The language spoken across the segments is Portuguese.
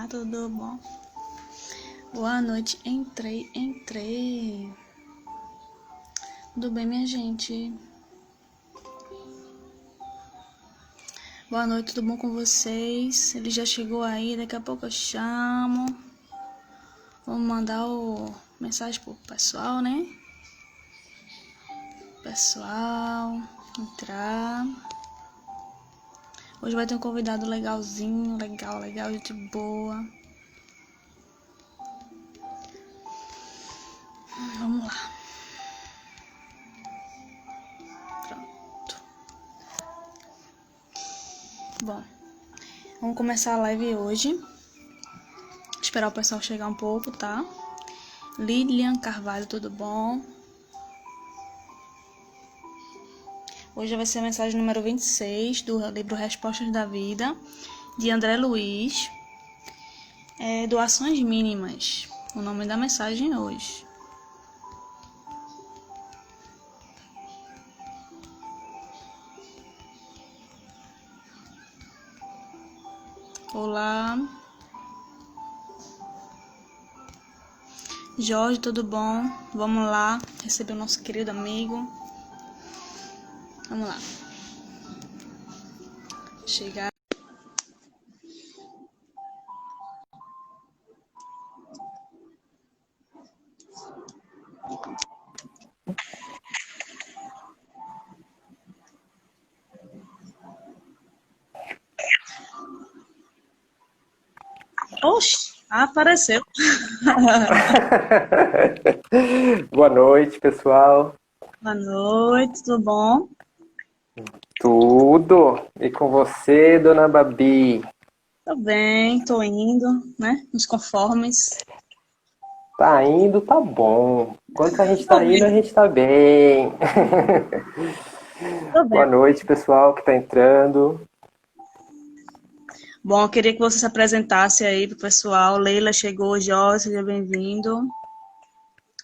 Olá, tudo bom? Boa noite, entrei. Tudo bem, minha gente? Boa noite, tudo bom com vocês? Ele já chegou aí, daqui a pouco eu chamo. Vamos mandar mensagem pro pessoal, né? Pessoal, entrar. Hoje vai ter um convidado legalzinho, legal, gente boa. Vamos lá. Pronto. Bom, vamos começar a live hoje. Esperar o pessoal chegar um pouco, tá? Lilian Carvalho, tudo bom? Hoje vai ser a mensagem número 26 do livro Respostas da Vida, de André Luiz. Doações mínimas, o nome da mensagem hoje. Olá. Jorge, tudo bom? Vamos lá receber o nosso querido amigo. Vamos lá. Chegar. Oxe, apareceu. Boa noite, pessoal. Boa noite, tudo bom? Tudo. E com você, dona Babi? Tô bem, tô indo, né? Nos conformes. Tá indo, tá bom. Enquanto a gente Tô tá indo, a bem, gente tá bem. tô bem. Boa noite, pessoal que tá entrando. Bom, eu queria que você se apresentasse aí pro pessoal. Leila chegou, Jorge, seja bem-vindo.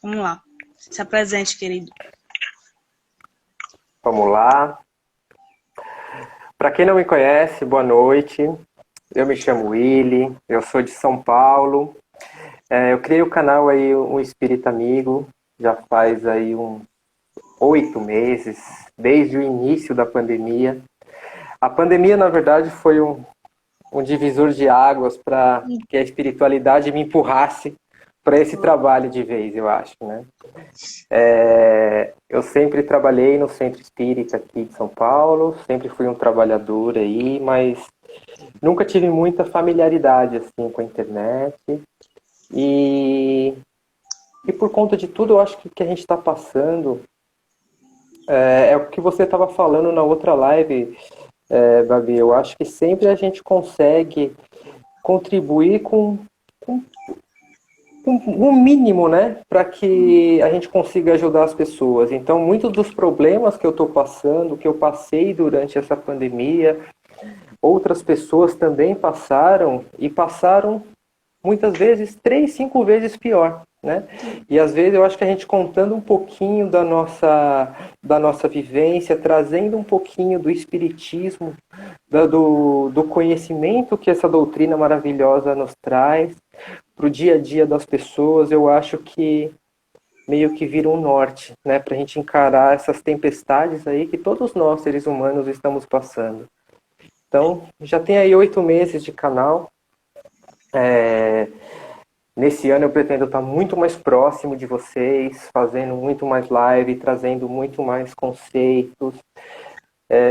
Vamos lá. Se apresente, querido. Vamos lá. Para quem não me conhece, boa noite. Eu me chamo Willy, eu sou de São Paulo. Eu criei o canal aí, Um Espírito Amigo, já faz aí uns 8 meses, desde o início da pandemia. A pandemia, na verdade, foi um divisor de águas para que a espiritualidade me empurrasse para esse trabalho de vez, eu acho, né? Eu sempre trabalhei no Centro Espírita aqui de São Paulo, sempre fui um trabalhador aí, mas nunca tive muita familiaridade assim com a internet e por conta de tudo, eu acho que a gente está passando é o que você estava falando na outra live, Babi. Eu acho que sempre a gente consegue contribuir com o mínimo, né, para que a gente consiga ajudar as pessoas. Então, muitos dos problemas que eu estou passando, que eu passei durante essa pandemia, outras pessoas também passaram e passaram muitas vezes 3, 5 vezes pior, né? E às vezes eu acho que a gente contando um pouquinho da nossa vivência, trazendo um pouquinho do espiritismo, do conhecimento que essa doutrina maravilhosa nos traz para o dia a dia das pessoas, eu acho que meio que vira um norte, né? Para a gente encarar essas tempestades aí que todos nós, seres humanos, estamos passando. Então, já tem aí 8 meses de canal. Nesse ano eu pretendo estar muito mais próximo de vocês, fazendo muito mais live, trazendo muito mais conceitos,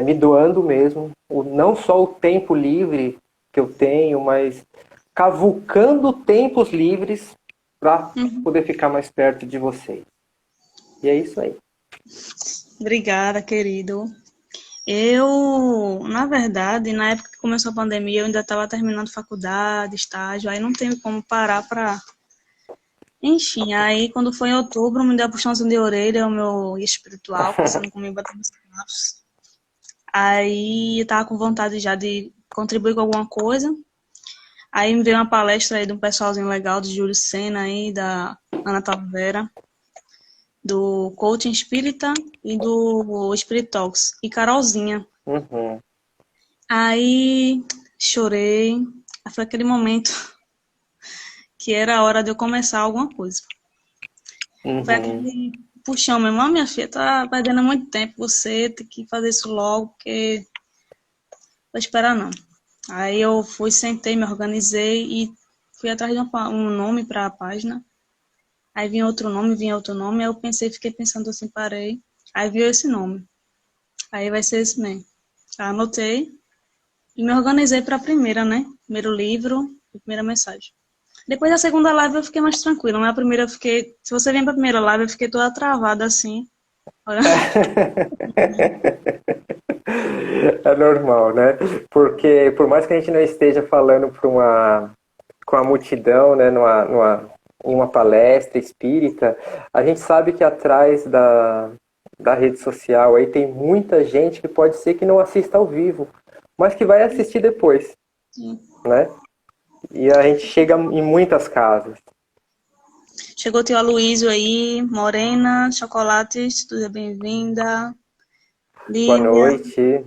me doando mesmo, não só o tempo livre que eu tenho, mas cavucando tempos livres para poder ficar mais perto de vocês. E é isso aí. Obrigada, querido. Eu, na verdade, na época que começou a pandemia, eu ainda estava terminando faculdade, estágio, aí não tenho como parar para. Enfim, aí quando foi em outubro, me deu a puxãozinha de orelha, o meu guia espiritual, passando comigo, batendo os papos. Aí eu tava com vontade já de contribuir com alguma coisa. Aí me veio uma palestra aí de um pessoalzinho legal, de Júlio Sena aí, da Ana Taveira, do Coaching Espírita e do Spirit Talks, e Carolzinha. Uhum. Aí chorei, aí foi aquele momento que era a hora de eu começar alguma coisa. Foi Uhum. aquele puxão mesmo, minha filha, tá perdendo muito tempo, você tem que fazer isso logo, porque vou esperar não. Aí eu fui, sentei, me organizei e fui atrás de um nome para a página. Aí vinha outro nome, aí eu pensei, fiquei pensando assim, parei. Aí veio esse nome. Aí vai ser esse mesmo. Anotei e me organizei para a primeira, né? Primeiro livro e primeira mensagem. Depois da segunda live eu fiquei mais tranquila, mas a primeira eu fiquei. Se você vem para a primeira live, eu fiquei toda travada assim. Olha. É normal, né? Porque por mais que a gente não esteja falando com a multidão, né, em uma palestra espírita, a gente sabe que atrás da rede social aí tem muita gente que pode ser que não assista ao vivo, mas que vai assistir depois, né? E a gente chega em muitas casas. Chegou o tio Aloysio aí, Morena, Chocolates, tudo bem-vinda. Boa Lívia, noite.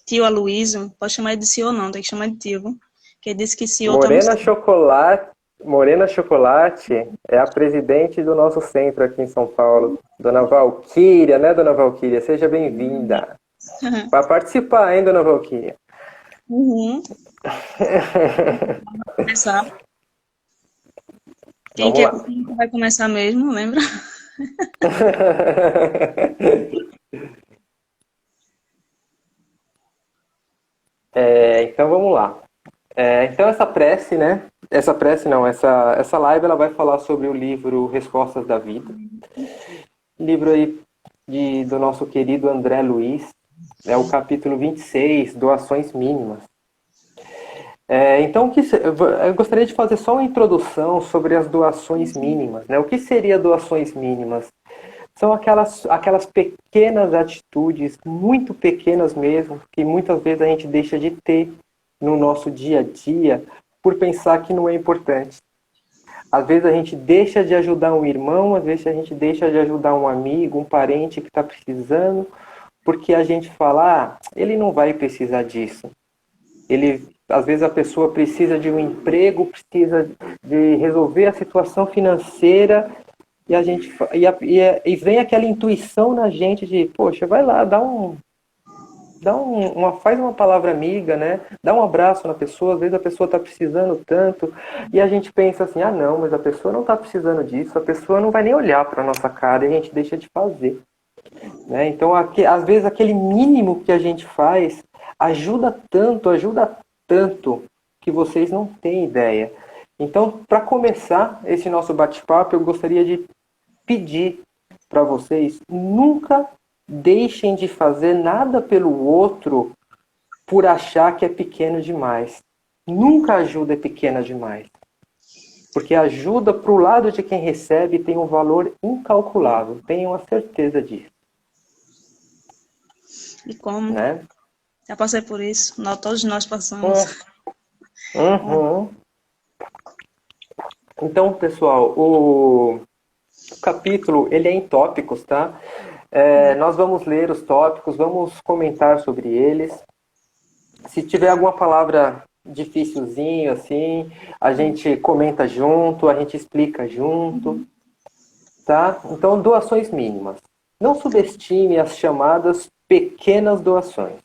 tio Aloysio, pode chamar ele de tio ou não, tem que chamar de tio, viu? Porque ele disse que tio tá no Morena céu. Chocolate, Morena Chocolate é a presidente do nosso centro aqui em São Paulo. Dona Valquíria, né, Dona Valquíria? Seja bem-vinda. Vai participar, hein, Dona Valquíria? Uhum. Começar. Vamos lá. Quem que vai começar mesmo, lembra? Então vamos lá. Então essa prece, né? Essa prece não, essa live ela vai falar sobre o livro Respostas da Vida. Livro aí do nosso querido André Luiz. É o capítulo 26, Doações Mínimas. Então, eu gostaria de fazer só uma introdução sobre as doações mínimas. Né? O que seria doações mínimas? São aquelas pequenas atitudes, muito pequenas mesmo, que muitas vezes a gente deixa de ter no nosso dia a dia por pensar que não é importante. Às vezes a gente deixa de ajudar um irmão, às vezes a gente deixa de ajudar um amigo, um parente que está precisando, porque a gente fala, ele não vai precisar disso. Às vezes a pessoa precisa de um emprego, precisa de resolver a situação financeira e a gente e vem aquela intuição na gente de, poxa, vai lá, faz uma palavra amiga, né? Dá um abraço na pessoa, às vezes a pessoa está precisando tanto e a gente pensa assim, ah não, mas a pessoa não está precisando disso, a pessoa não vai nem olhar para a nossa cara e a gente deixa de fazer. Né? Então, às vezes aquele mínimo que a gente faz ajuda tanto que vocês não têm ideia. Então, para começar esse nosso bate-papo, eu gostaria de pedir para vocês nunca deixem de fazer nada pelo outro por achar que é pequeno demais. Nunca ajuda é pequena demais. Porque a ajuda para o lado de quem recebe tem um valor incalculável. Tenham a certeza disso. E como? Né? Já passei por isso, todos nós passamos. Uhum. Então, pessoal, o capítulo ele é em tópicos, tá? Nós vamos ler os tópicos, vamos comentar sobre eles. Se tiver alguma palavra dificilzinho assim, a gente comenta junto, a gente explica junto, tá? Então, doações mínimas. Não subestime as chamadas pequenas doações.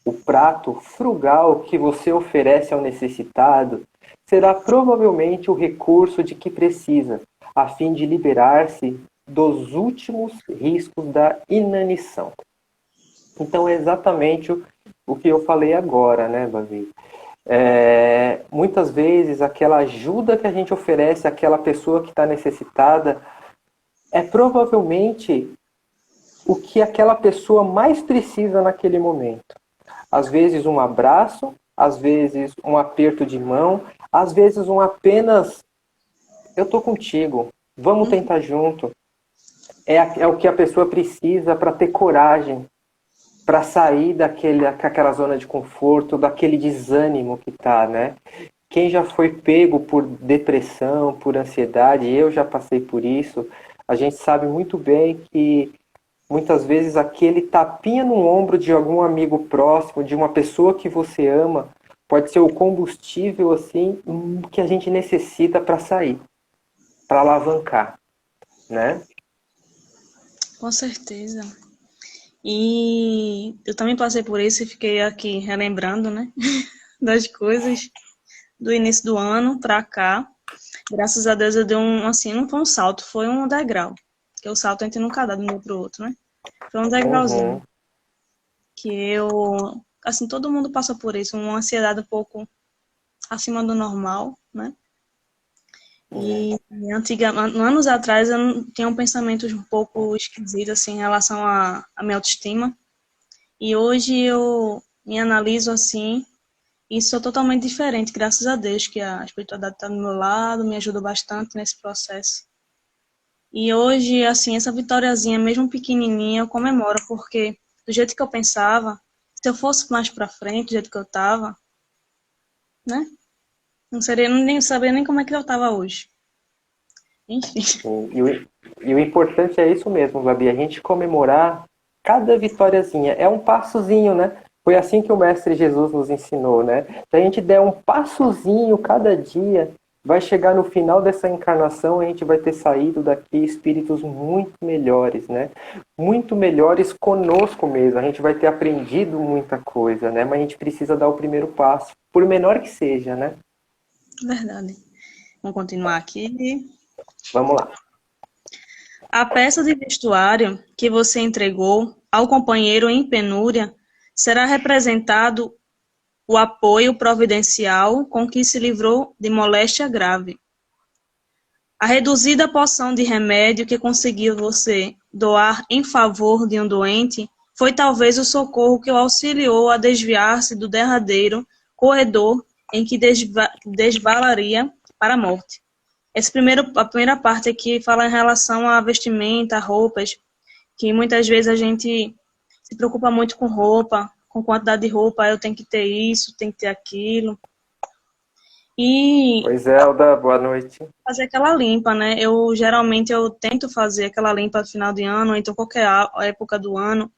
O prato frugal que você oferece ao necessitado será provavelmente o recurso de que precisa, a fim de liberar-se dos últimos riscos da inanição. Então é exatamente o que eu falei agora, né, Bavi? Muitas vezes aquela ajuda que a gente oferece àquela pessoa que está necessitada é provavelmente o que aquela pessoa mais precisa naquele momento. Às vezes um abraço, às vezes um aperto de mão, às vezes um apenas eu tô contigo, vamos tentar junto. É o que a pessoa precisa para ter coragem, para sair daquela zona de conforto, daquele desânimo que tá, né? Quem já foi pego por depressão, por ansiedade, eu já passei por isso, a gente sabe muito bem que muitas vezes aquele tapinha no ombro de algum amigo próximo, de uma pessoa que você ama, pode ser o combustível assim que a gente necessita para sair, para alavancar, né? Com certeza. E eu também passei por isso e fiquei aqui relembrando, né, das coisas do início do ano para cá. Graças a Deus eu dei assim, não foi um salto, foi um degrau. Porque o salto a gente nunca dá de um dia pro outro, né? Foi um degrauzinho. Uhum. Que assim, todo mundo passa por isso, uma ansiedade um pouco acima do normal, né? É. E anos atrás eu tinha um pensamento um pouco esquisito assim, em relação à minha autoestima. E hoje eu me analiso assim e sou totalmente diferente, graças a Deus, que a espiritualidade está do meu lado, me ajuda bastante nesse processo. E hoje, assim, essa vitóriazinha, mesmo pequenininha, eu comemoro, porque do jeito que eu pensava, se eu fosse mais pra frente, do jeito que eu tava, né? Não nem saber nem como é que eu tava hoje. Enfim. E o importante é isso mesmo, Gabi, a gente comemorar cada vitóriazinha. É um passozinho, né? Foi assim que o Mestre Jesus nos ensinou, né? Se a gente der um passozinho cada dia, vai chegar no final dessa encarnação, a gente vai ter saído daqui espíritos muito melhores, né? Muito melhores conosco mesmo. A gente vai ter aprendido muita coisa, né? Mas a gente precisa dar o primeiro passo, por menor que seja, né? Verdade. Vamos continuar aqui. Vamos lá. A peça de vestuário que você entregou ao companheiro em penúria será representado o apoio providencial com que se livrou de moléstia grave. A reduzida porção de remédio que conseguiu você doar em favor de um doente foi talvez o socorro que o auxiliou a desviar-se do derradeiro corredor em que desvalaria para a morte. A primeira parte aqui fala em relação à vestimenta, roupas, que muitas vezes a gente se preocupa muito com roupa, com quantidade de roupa, eu tenho que ter isso, tenho que ter aquilo. E Pois é, Alda, boa noite. fazer aquela limpa, né? Geralmente eu tento fazer aquela limpa no final de ano, ou então qualquer época do ano,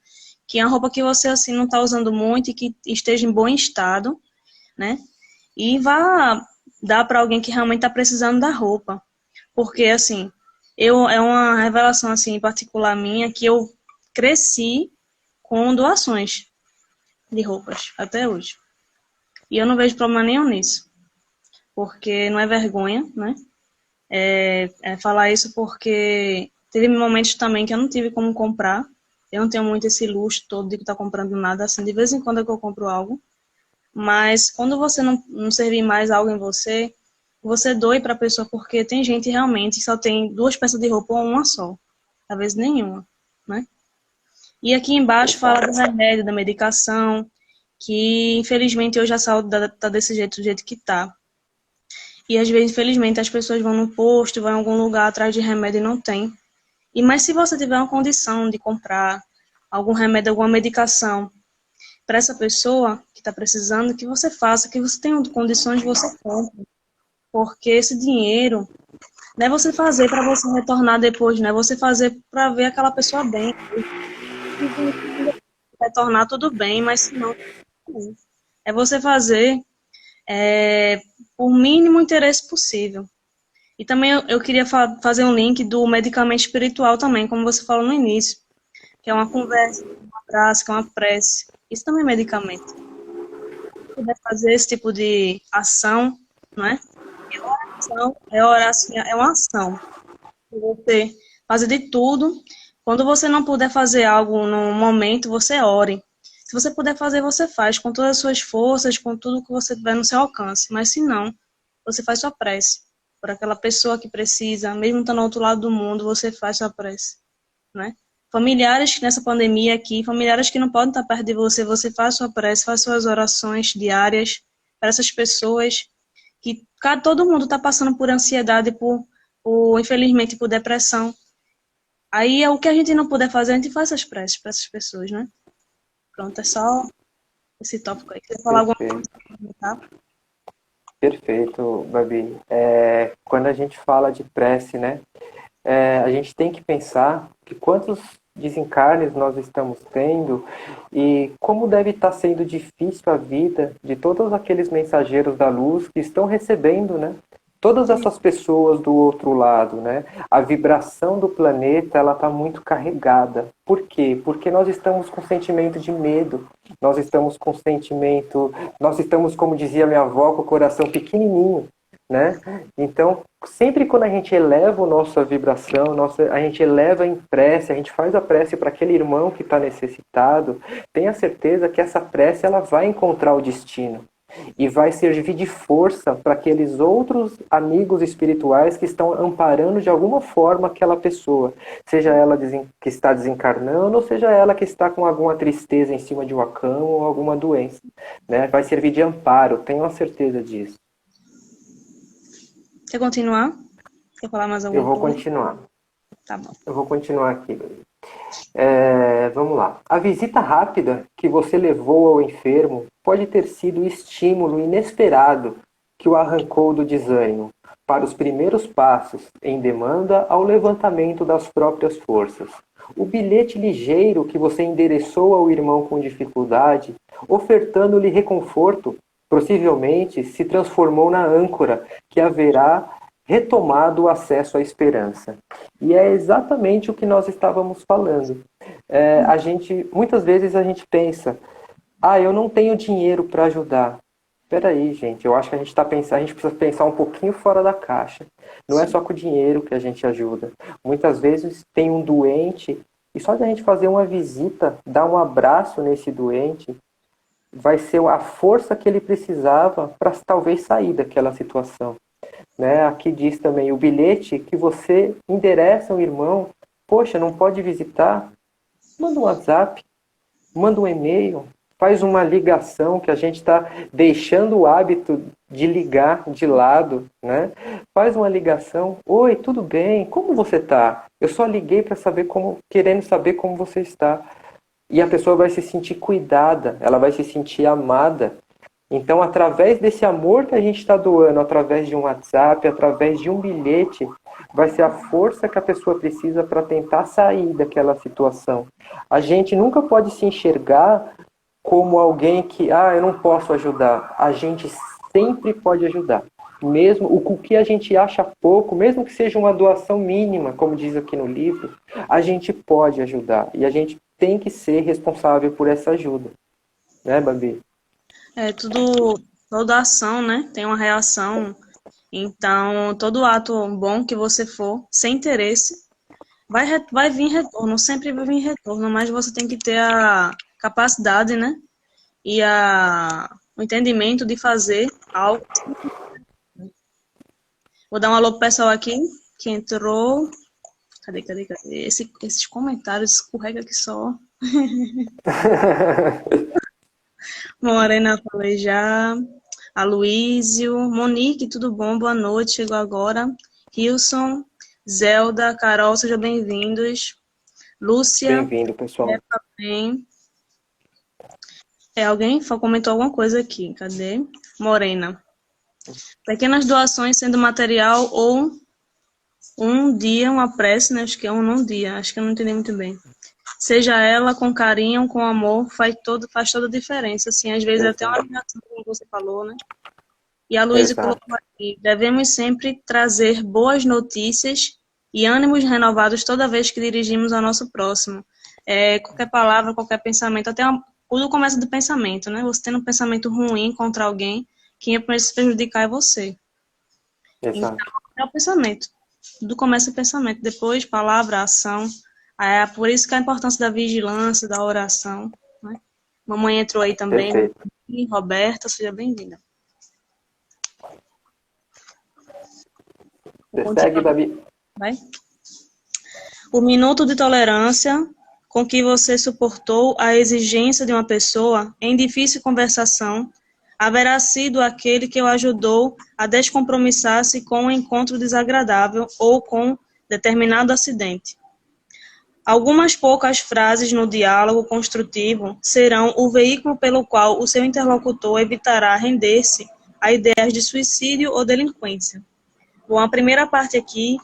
que é uma roupa que você assim não está usando muito e que esteja em bom estado, né? E vá dar para alguém que realmente está precisando da roupa. Porque assim, é uma revelação assim particular minha que eu cresci com doações de roupas até hoje. E eu não vejo problema nenhum nisso, porque não é vergonha, né? Falar isso porque teve momentos também que eu não tive como comprar. Eu não tenho muito esse luxo todo de estar comprando nada, assim, de vez em quando é que eu compro algo. Mas quando você não servir mais algo em você, você doe para a pessoa, porque tem gente realmente que só tem duas peças de roupa ou uma só. Talvez nenhuma, né? E aqui embaixo fala do remédio, da medicação, que infelizmente hoje a saúde tá desse jeito, do jeito que tá. E às vezes, infelizmente, as pessoas vão no posto, vão em algum lugar atrás de remédio e não tem. Mas se você tiver uma condição de comprar algum remédio, alguma medicação para essa pessoa que está precisando, que você faça, que você tenha condições, você compre. Porque esse dinheiro não é você fazer para você retornar depois, não é você fazer para ver aquela pessoa bem. Retornar tudo bem, mas se não, é você fazer por mínimo interesse possível. E também eu queria fazer um link do medicamento espiritual também, como você falou no início, que é uma conversa, um abraço, que é uma prece. Isso também é medicamento. Se puder fazer esse tipo de ação, não é? É uma ação. Você fazer de tudo. Quando você não puder fazer algo no momento, você ore. Se você puder fazer, você faz com todas as suas forças, com tudo que você tiver no seu alcance. Mas se não, você faz sua prece. Por aquela pessoa que precisa, mesmo estando ao outro lado do mundo, você faz sua prece, né? Familiares que nessa pandemia aqui, familiares que não podem estar perto de você, você faz sua prece, faz suas orações diárias para essas pessoas que todo mundo está passando por ansiedade, infelizmente, por depressão. Aí, o que a gente não puder fazer, a gente faz as preces para essas pessoas, né? Pronto, é só esse tópico aí. Quer falar alguma Perfeito. coisa, tá? Perfeito, Babi. Quando a gente fala de prece, né, a gente tem que pensar que desencarnes nós estamos tendo e como deve estar sendo difícil a vida de todos aqueles mensageiros da luz que estão recebendo, né? Todas essas pessoas do outro lado, né? A vibração do planeta, ela está muito carregada. Por quê? Porque nós estamos com sentimento de medo. Nós estamos com sentimento... Nós estamos, como dizia minha avó, com o coração pequenininho, né? Então, sempre quando a gente eleva a nossa vibração, a gente eleva em prece, a gente faz a prece para aquele irmão que está necessitado, tenha certeza que essa prece ela vai encontrar o destino. E vai servir de força para aqueles outros amigos espirituais que estão amparando de alguma forma aquela pessoa. Seja ela que está desencarnando, ou seja ela que está com alguma tristeza em cima de uma cama ou alguma doença. Né? Vai servir de amparo, tenho a certeza disso. Quer continuar? Quer falar mais alguma coisa? Eu vou continuar. Tá bom. Eu vou continuar aqui. Vamos lá. A visita rápida que você levou ao enfermo pode ter sido o estímulo inesperado que o arrancou do desânimo para os primeiros passos em demanda ao levantamento das próprias forças. O bilhete ligeiro que você endereçou ao irmão com dificuldade, ofertando-lhe reconforto, possivelmente se transformou na âncora que haverá retomado o acesso à esperança. E é exatamente o que nós estávamos falando. Muitas vezes a gente pensa, eu não tenho dinheiro para ajudar. Espera aí, gente, eu acho que a gente precisa pensar um pouquinho fora da caixa. Não é só com o dinheiro que a gente ajuda. Muitas vezes tem um doente, e só de a gente fazer uma visita, dar um abraço nesse doente, vai ser a força que ele precisava para talvez sair daquela situação. Né? Aqui diz também o bilhete que você endereça ao irmão. Poxa, não pode visitar? Manda um WhatsApp, manda um e-mail, faz uma ligação, que a gente está deixando o hábito de ligar de lado, né? Faz uma ligação. Oi, tudo bem? Como você está? Eu só liguei para querendo saber como você está. E a pessoa vai se sentir cuidada, ela vai se sentir amada. Então, através desse amor que a gente está doando, através de um WhatsApp, através de um bilhete, vai ser a força que a pessoa precisa para tentar sair daquela situação. A gente nunca pode se enxergar como alguém que, eu não posso ajudar. A gente sempre pode ajudar. Mesmo o que a gente acha pouco, mesmo que seja uma doação mínima, como diz aqui no livro, a gente pode ajudar. E a gente tem que ser responsável por essa ajuda. Né, Babi? Toda ação, né, tem uma reação. Então, todo ato bom que você for, sem interesse, vai vir retorno, sempre vai vir retorno, mas você tem que ter a capacidade, né, e o entendimento de fazer algo. Vou dar um alô pro pessoal aqui, que entrou. Cadê? Esses comentários escorrega aqui só. Morena, falei já. Aloísio, Monique, tudo bom? Boa noite, chegou agora. Hilson, Zelda, Carol, sejam bem-vindos. Lúcia. Bem-vindo, pessoal. Também. Alguém comentou alguma coisa aqui, cadê? Morena. Pequenas doações sendo material ou um dia, uma prece, né? Acho que é um dia, acho que eu não entendi muito bem. Seja ela com carinho, com amor, faz toda a diferença. Assim, às vezes até uma ligação, como você falou, né? E a Luísa colocou aqui, devemos sempre trazer boas notícias e ânimos renovados toda vez que dirigimos ao nosso próximo. Qualquer palavra, qualquer pensamento, tudo começa do pensamento, né? Você tendo um pensamento ruim contra alguém, quem vai se prejudicar é você. Exato. Então, é o pensamento. Tudo começa do pensamento. Depois, palavra, ação. Por isso que a importância da vigilância, da oração. Né? Mamãe entrou aí também. Perfeito. Roberta, seja bem-vinda. Segue, Babi. Vai. O minuto de tolerância com que você suportou a exigência de uma pessoa em difícil conversação haverá sido aquele que o ajudou a descompromissar-se com um encontro desagradável ou com determinado acidente. Algumas poucas frases no diálogo construtivo serão o veículo pelo qual o seu interlocutor evitará render-se a ideias de suicídio ou delinquência. Bom, a primeira parte aqui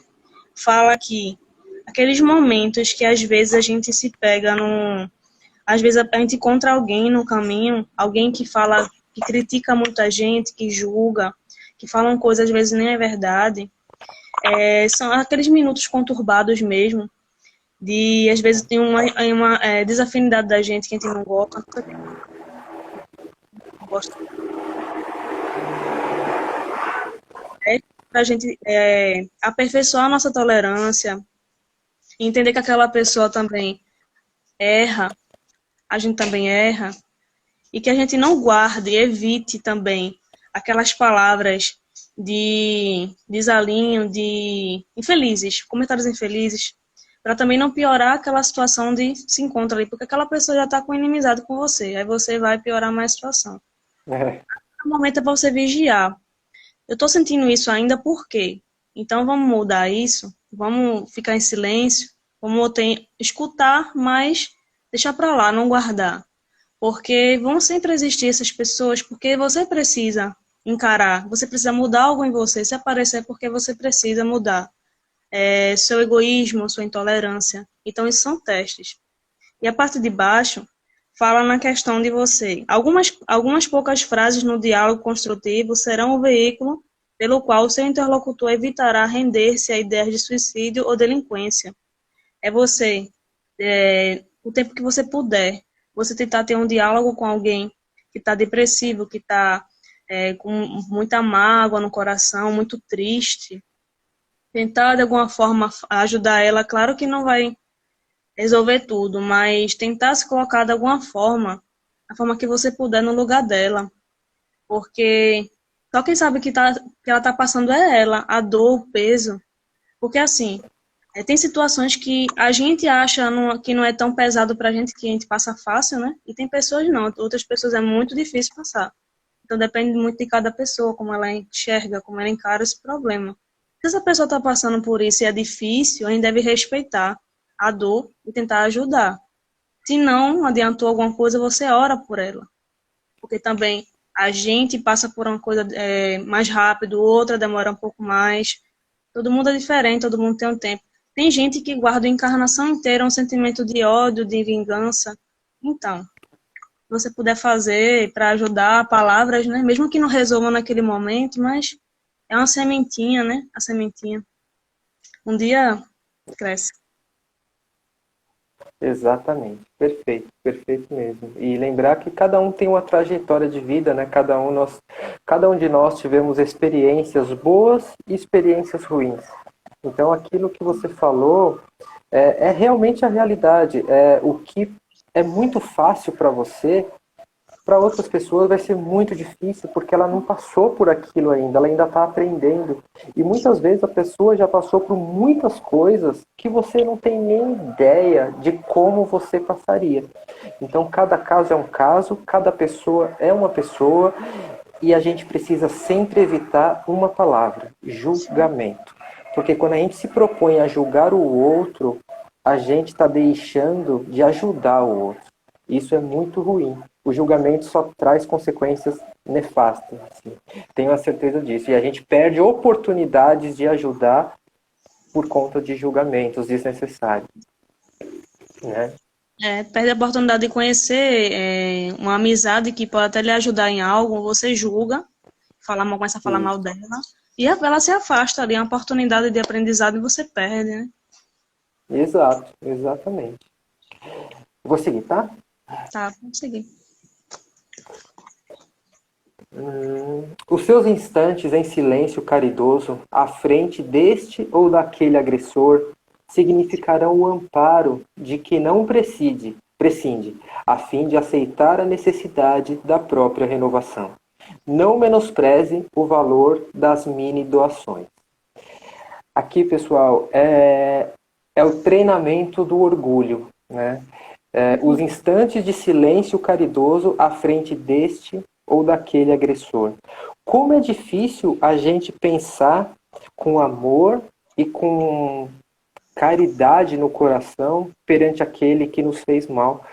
fala que aqueles momentos que às vezes a gente se pega às vezes a gente encontra alguém no caminho, alguém que fala, que critica muita gente, que julga, que falam coisas às vezes nem é verdade. São aqueles minutos conturbados mesmo, de às vezes tem uma desafinidade da gente que a gente não gosta, não gosta. Para a gente aperfeiçoar a nossa tolerância, entender que aquela pessoa também erra, a gente também erra, e que a gente não guarde, evite também aquelas palavras de desalinho, de infelizes, comentários infelizes, para também não piorar aquela situação de se encontra ali, porque aquela pessoa já está com inimizade com você, aí você vai piorar mais a situação. É, O momento é para você vigiar. Eu estou sentindo isso ainda por quê? Então vamos mudar isso, vamos ficar em silêncio, vamos escutar, mas deixar para lá, não guardar. Porque vão sempre existir essas pessoas, porque você precisa encarar, você precisa mudar algo em você. Se aparecer é porque você precisa mudar. Seu egoísmo, sua intolerância. Então, isso são testes. E a parte de baixo fala na questão de você. Algumas poucas frases no diálogo construtivo serão o veículo pelo qual o seu interlocutor evitará render-se a ideias de suicídio ou delinquência. É você, o tempo que você puder, você tentar ter um diálogo com alguém que está depressivo, que está com muita mágoa no coração, muito triste. Tentar, de alguma forma, ajudar ela. Claro que não vai resolver tudo, mas tentar se colocar de alguma forma, a forma que você puder no lugar dela. Porque só quem sabe que ela está passando é ela, a dor, o peso. Porque, assim, tem situações que a gente acha que não é tão pesado pra gente, que a gente passa fácil, né? E tem pessoas não, outras pessoas é muito difícil passar. Então depende muito de cada pessoa, como ela enxerga, como ela encara esse problema. Se essa pessoa está passando por isso e é difícil, a gente deve respeitar a dor e tentar ajudar. Se não adiantou alguma coisa, você ora por ela. Porque também a gente passa por uma coisa mais rápido, outra demora um pouco mais. Todo mundo é diferente, todo mundo tem um tempo. Tem gente que guarda a encarnação inteira um sentimento de ódio, de vingança. Então, se você puder fazer para ajudar palavras, né? Mesmo que não resolva naquele momento, mas é uma sementinha, né? A sementinha. Um dia cresce. exatamente, perfeito, perfeito mesmo. E lembrar que cada um tem uma trajetória de vida, né? Cada um de nós tivemos experiências boas e experiências ruins. Então, aquilo que você falou é realmente a realidade. O que é muito fácil para você, para outras pessoas vai ser muito difícil, porque ela não passou por aquilo ainda, ela ainda está aprendendo. E muitas vezes a pessoa já passou por muitas coisas que você não tem nem ideia de como você passaria. Então, cada caso é um caso, cada pessoa é uma pessoa, e a gente precisa sempre evitar uma palavra: julgamento. Porque quando a gente se propõe a julgar o outro, a gente está deixando de ajudar o outro. Isso é muito ruim. O julgamento só traz consequências nefastas. Assim. Tenho a certeza disso. E a gente perde oportunidades de ajudar por conta de julgamentos desnecessários. Né? Perde a oportunidade de conhecer uma amizade que pode até lhe ajudar em algo, você julga, começa a falar mal dela, e ela se afasta ali, é uma oportunidade de aprendizado e você perde, né? Exato, exatamente. Vou seguir, tá? Tá, vamos seguir. Os seus instantes em silêncio caridoso, à frente deste ou daquele agressor, significarão o amparo de que não prescinde, a fim de aceitar a necessidade da própria renovação. Não menospreze o valor das mini doações. Aqui, pessoal, é o treinamento do orgulho, né? Os instantes de silêncio caridoso à frente deste ou daquele agressor. Como é difícil a gente pensar com amor e com caridade no coração perante aquele que nos fez mal.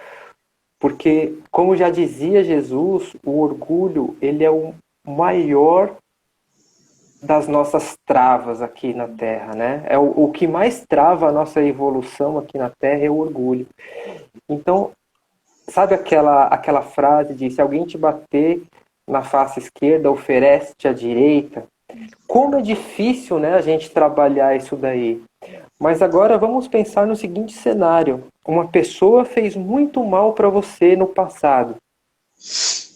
Porque, como já dizia Jesus, o orgulho, ele é o maior das nossas travas aqui na Terra, né? O que mais trava a nossa evolução aqui na Terra é o orgulho. Então, sabe aquela frase de se alguém te bater na face esquerda, oferece-te a direita? Como é difícil, né, a gente trabalhar isso daí. Mas agora vamos pensar no seguinte cenário. Uma pessoa fez muito mal para você no passado.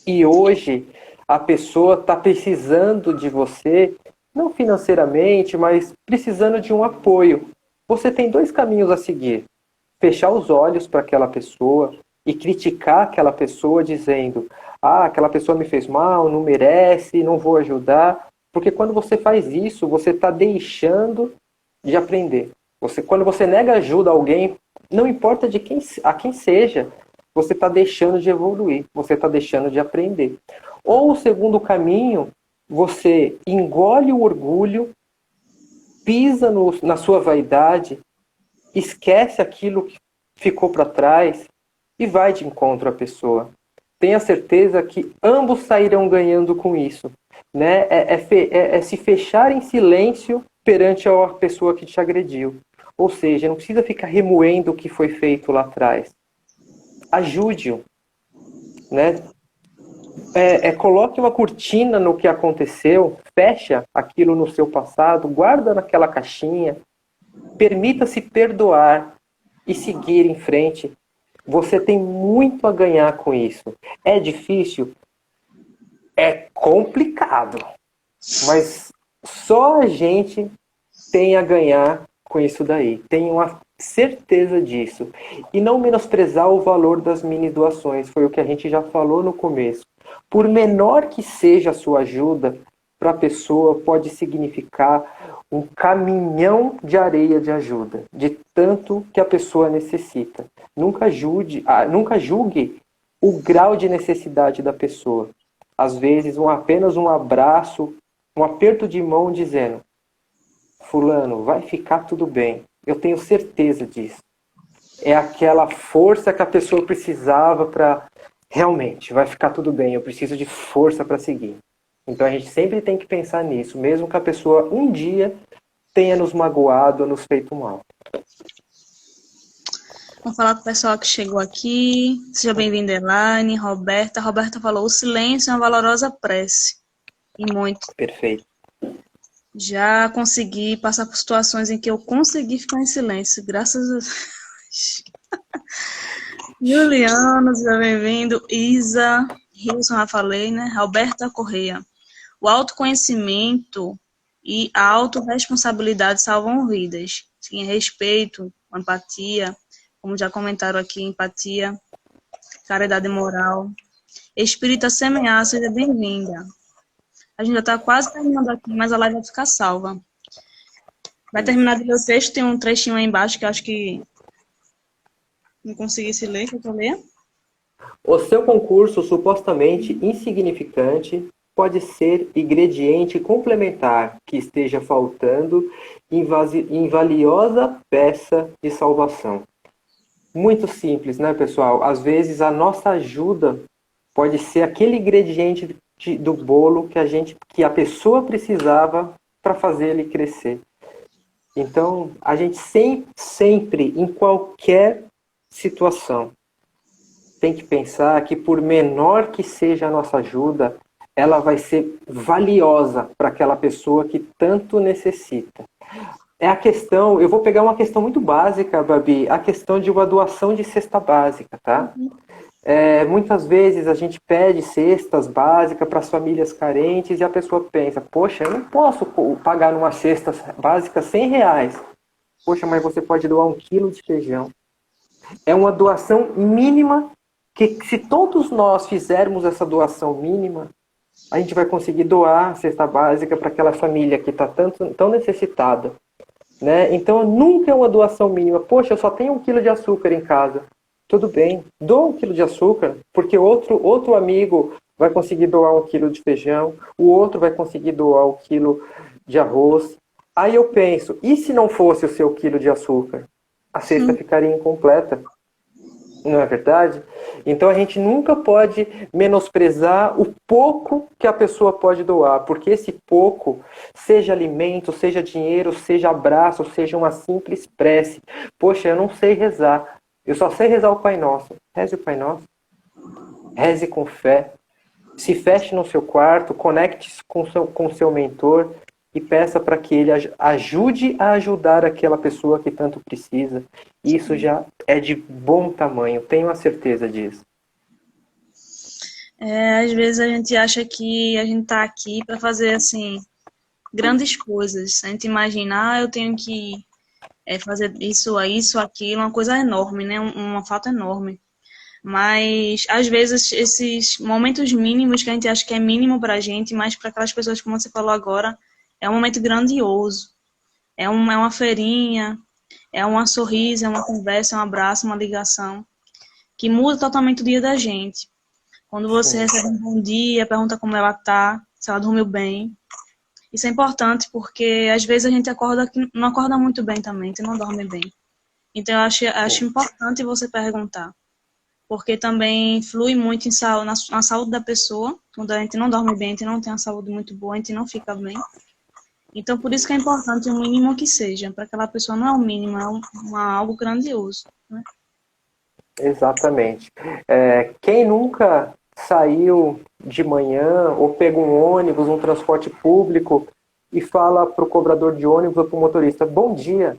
E hoje a pessoa está precisando de você, não financeiramente, mas precisando de um apoio. Você tem dois caminhos a seguir. Fechar os olhos para aquela pessoa e criticar aquela pessoa dizendo: ah, aquela pessoa me fez mal, não merece, não vou ajudar. Porque quando você faz isso, você está deixando de aprender. Quando você nega ajuda a alguém, não importa a quem seja, você está deixando de evoluir, você está deixando de aprender. Ou o segundo caminho, você engole o orgulho, pisa na sua vaidade, esquece aquilo que ficou para trás e vai de encontro à pessoa. Tenha certeza que ambos sairão ganhando com isso. Né? É se fechar em silêncio perante a pessoa que te agrediu. Ou seja, não precisa ficar remoendo o que foi feito lá atrás. Ajude-o. Né? Coloque uma cortina no que aconteceu, fecha aquilo no seu passado, guarda naquela caixinha, permita-se perdoar e seguir em frente. Você tem muito a ganhar com isso. É difícil? É complicado. Mas só a gente tem a ganhar com isso daí. Tenho a certeza disso. E não menosprezar o valor das mini doações. Foi o que a gente já falou no começo. Por menor que seja a sua ajuda, para a pessoa pode significar um caminhão de areia de ajuda, de tanto que a pessoa necessita. Nunca julgue o grau de necessidade da pessoa. Às vezes, apenas um abraço, um aperto de mão dizendo: fulano, vai ficar tudo bem. Eu tenho certeza disso. É aquela força que a pessoa precisava para realmente, vai ficar tudo bem, eu preciso de força para seguir. Então a gente sempre tem que pensar nisso, mesmo que a pessoa um dia tenha nos magoado ou nos feito mal. Vamos falar com o pessoal que chegou aqui. Seja bem-vinda, Elaine, Roberta. A Roberta falou: o silêncio é uma valorosa prece. E muito. Perfeito. Já consegui passar por situações em que eu consegui ficar em silêncio, graças a Deus. Juliano, seja bem-vindo. Isa, Wilson, já falei, né? Alberta Correia. O autoconhecimento e a autorresponsabilidade salvam vidas. Sim, respeito, empatia, como já comentaram aqui, empatia, caridade moral. Espírita Semear, seja bem-vinda. A gente já está quase terminando aqui, mas a live vai ficar salva. Vai terminar de ler o texto, tem um trechinho aí embaixo que eu acho que não consegui se ler, que eu tô lendo. O seu concurso supostamente insignificante pode ser ingrediente complementar que esteja faltando em valiosa peça de salvação. Muito simples, né, pessoal? Às vezes a nossa ajuda pode ser aquele ingrediente do bolo que a pessoa precisava para fazer ele crescer. Então, a gente sempre, em qualquer situação, tem que pensar que por menor que seja a nossa ajuda, ela vai ser valiosa para aquela pessoa que tanto necessita. É a questão, eu vou pegar uma questão muito básica, Babi, a questão de uma doação de cesta básica, tá? Muitas vezes a gente pede cestas básicas para as famílias carentes e a pessoa pensa: poxa, eu não posso pagar numa cesta básica R$100. Poxa, mas você pode doar 1 quilo de feijão. É uma doação mínima que, se todos nós fizermos essa doação mínima, a gente vai conseguir doar a cesta básica para aquela família que está tão necessitada. Né? Então, nunca é uma doação mínima. Poxa, eu só tenho 1 quilo de açúcar em casa. Tudo bem, doa 1 quilo de açúcar, porque outro amigo vai conseguir doar 1 quilo de feijão, o outro vai conseguir doar 1 quilo de arroz. Aí eu penso, e se não fosse o seu quilo de açúcar? A cesta ficaria incompleta. Não é verdade? Então a gente nunca pode menosprezar o pouco que a pessoa pode doar, porque esse pouco, seja alimento, seja dinheiro, seja abraço, seja uma simples prece. Poxa, eu não sei rezar, eu só sei rezar o Pai Nosso. Reze o Pai Nosso, reze com fé, se feche no seu quarto, conecte-se com seu mentor e peça para que ele ajude a ajudar aquela pessoa que tanto precisa. Isso já é de bom tamanho, tenho a certeza disso. Às vezes a gente acha que a gente tá aqui para fazer, assim, grandes coisas. A gente imagina, eu tenho que fazer isso, aquilo, uma coisa enorme, né? Uma falta enorme. Mas, às vezes, esses momentos mínimos que a gente acha que é mínimo pra gente, mas para aquelas pessoas, como você falou agora, é um momento grandioso. É uma feirinha, é um sorriso, é uma conversa, é um abraço, uma ligação, que muda totalmente o dia da gente. Quando você Sim. recebe um bom dia, pergunta como ela tá, se ela dormiu bem. Isso é importante porque às vezes a gente não acorda muito bem também, a gente não dorme bem. Então eu acho importante você perguntar, porque também flui muito na saúde da pessoa. Quando a gente não dorme bem, a gente não tem uma saúde muito boa, a gente não fica bem. Então por isso que é importante o mínimo que seja, para aquela pessoa não é o mínimo, é algo grandioso, né? Exatamente. Quem nunca saiu de manhã ou pega um ônibus, um transporte público e fala para o cobrador de ônibus ou para o motorista, bom dia.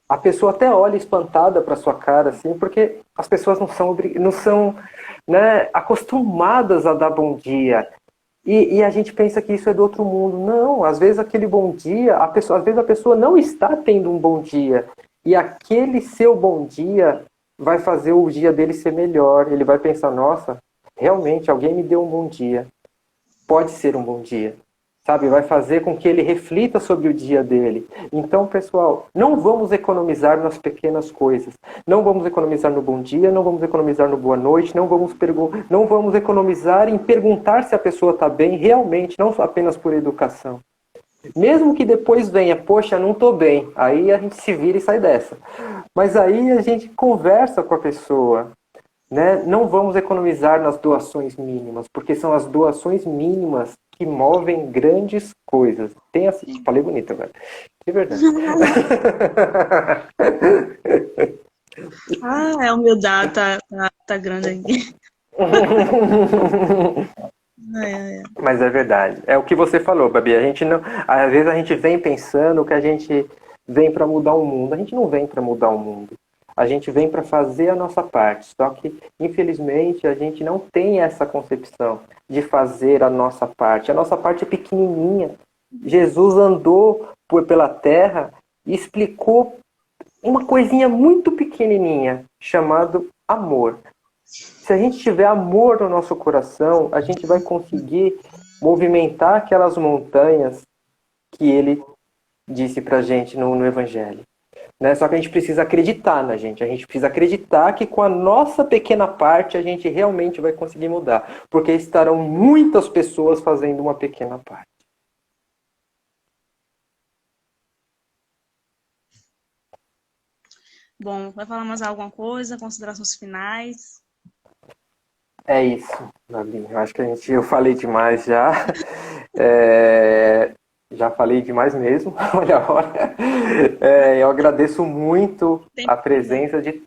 A pessoa até olha espantada para sua cara, assim, porque as pessoas não são, né, acostumadas a dar bom dia. E a gente pensa que isso é do outro mundo. Não, às vezes aquele bom dia, às vezes a pessoa não está tendo um bom dia. E aquele seu bom dia vai fazer o dia dele ser melhor. Ele vai pensar, nossa, realmente alguém me deu um bom dia. Pode ser um bom dia. Sabe, vai fazer com que ele reflita sobre o dia dele. Então, pessoal, não vamos economizar nas pequenas coisas. Não vamos economizar no bom dia, não vamos economizar no boa noite, não vamos economizar em perguntar se a pessoa está bem realmente, não apenas por educação. Mesmo que depois venha, poxa, não estou bem. Aí a gente se vira e sai dessa. Mas aí a gente conversa com a pessoa. Né? Não vamos economizar nas doações mínimas, porque são as doações mínimas que movem grandes coisas. Tem assim, falei bonito agora. De verdade. A humildade tá grande aqui. Mas é verdade. É o que você falou, Babi. A gente não, às vezes a gente vem pensando que a gente vem para mudar o mundo. A gente não vem para mudar o mundo. A gente vem para fazer a nossa parte. Só que, infelizmente, a gente não tem essa concepção de fazer a nossa parte. A nossa parte é pequenininha. Jesus andou pela terra e explicou uma coisinha muito pequenininha, chamado amor. Se a gente tiver amor no nosso coração, a gente vai conseguir movimentar aquelas montanhas que ele disse pra gente no Evangelho. Né? Só que a gente precisa acreditar na gente. A gente precisa acreditar que com a nossa pequena parte a gente realmente vai conseguir mudar. Porque estarão muitas pessoas fazendo uma pequena parte. Bom, vai falar mais alguma coisa? Considerações finais? É isso, Gabi. Eu acho que eu falei demais já. Já falei demais mesmo. Olha a hora. Eu agradeço muito a presença de.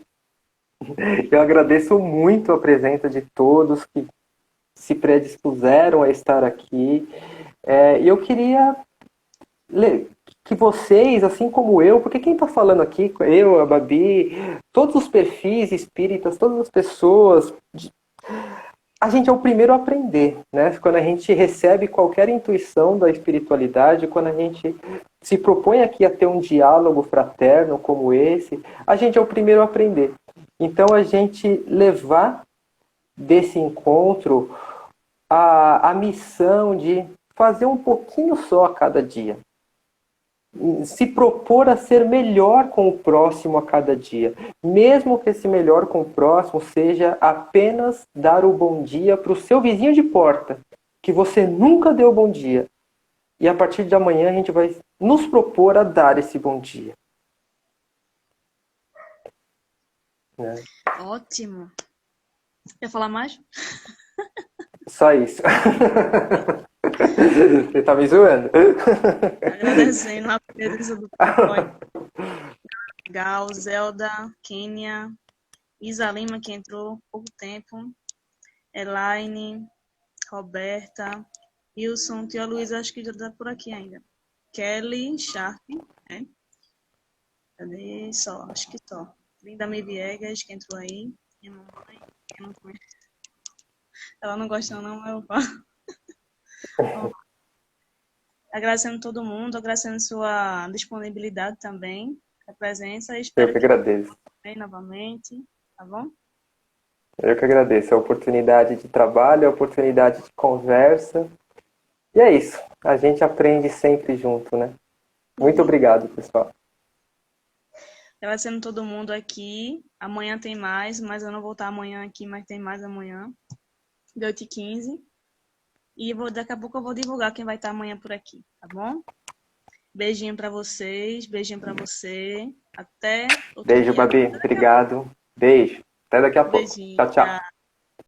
Eu agradeço muito a presença de todos que se predispuseram a estar aqui. E eu queria que vocês, assim como eu, porque quem está falando aqui, eu, a Babi, todos os perfis espíritas, todas as pessoas, a gente é o primeiro a aprender, né? Quando a gente recebe qualquer intuição da espiritualidade, quando a gente se propõe aqui a ter um diálogo fraterno como esse, a gente é o primeiro a aprender. Então a gente levar desse encontro a missão de fazer um pouquinho só a cada dia. Se propor a ser melhor com o próximo a cada dia. Mesmo que esse melhor com o próximo seja apenas dar o bom dia para o seu vizinho de porta, que você nunca deu bom dia. E a partir de amanhã a gente vai nos propor a dar esse bom dia. né? Ótimo. Quer falar mais? Só isso. Você tá me zoando? Agradecendo a presença do Tony, Gal, Zelda, Kênia, Isa Lima, que entrou há pouco tempo, Elaine, Roberta, Wilson, tia Luísa, acho que já tá por aqui ainda. Kelly, Sharp, né? Cadê? Só, acho que só. Linda May Viegas, que entrou aí. Minha mamãe, eu não conheço. Ela não gosta não, mas eu falo. Bom, agradecendo todo mundo, agradecendo sua disponibilidade também, a presença. Eu Espero que que agradeço. venha novamente, tá bom? Eu que agradeço a oportunidade de trabalho, a oportunidade de conversa. E é isso. A gente aprende sempre junto, né? Muito obrigado, pessoal. Agradecendo todo mundo aqui. Amanhã tem mais, mas eu não vou estar amanhã aqui, mas tem mais amanhã, de 8h15. E daqui a pouco eu vou divulgar quem vai estar amanhã por aqui, tá bom? Beijinho pra vocês, beijinho pra você. Até outro Beijo, dia. Babi. Obrigado. Beijo. Até daqui a pouco. Beijinho, Tchau, tchau. tchau.